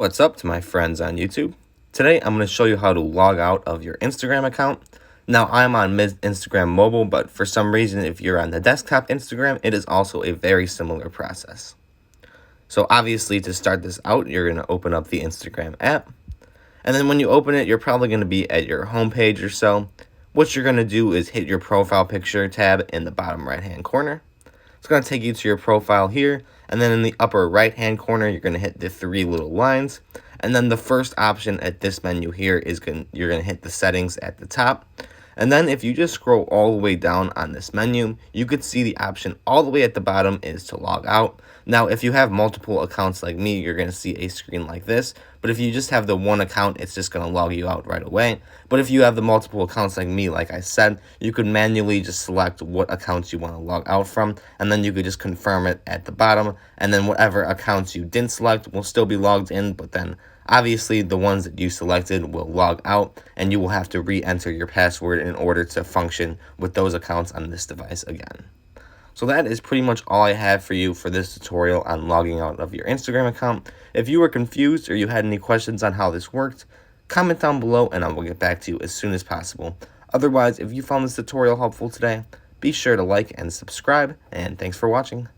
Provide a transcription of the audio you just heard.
What's up to my friends on YouTube? Today I'm going to show you how to log out of your Instagram account. Now I'm on Instagram mobile, but for some reason if you're on the desktop Instagram, it is also a very similar process. So obviously to start this out, you're going to open up the Instagram app. And then when you open it, you're probably going to be at your home page or so. What you're going to do is hit your profile picture tab in the bottom right hand corner. It's going to take you to your profile here, and then in the upper right hand corner you're going to hit the three little lines, and then the first option at this menu here is you're going to hit the settings at the top. And then if you just scroll all the way down on this menu, you could see the option all the way at the bottom is to log out. Now, if you have multiple accounts like me, you're going to see a screen like this. But if you just have the one account, it's just going to log you out right away. But if you have the multiple accounts like me, like I said, you could manually just select what accounts you want to log out from. And then you could just confirm it at the bottom. And then whatever accounts you didn't select will still be logged in. But then obviously the ones that you selected will log out, and you will have to re-enter your password in order to function with those accounts on this device again. So that is pretty much all I have for you for this tutorial on logging out of your Instagram account. If you were confused or you had any questions on how this worked, comment down below and I will get back to you as soon as possible. Otherwise, if you found this tutorial helpful today, be sure to like and subscribe, and thanks for watching.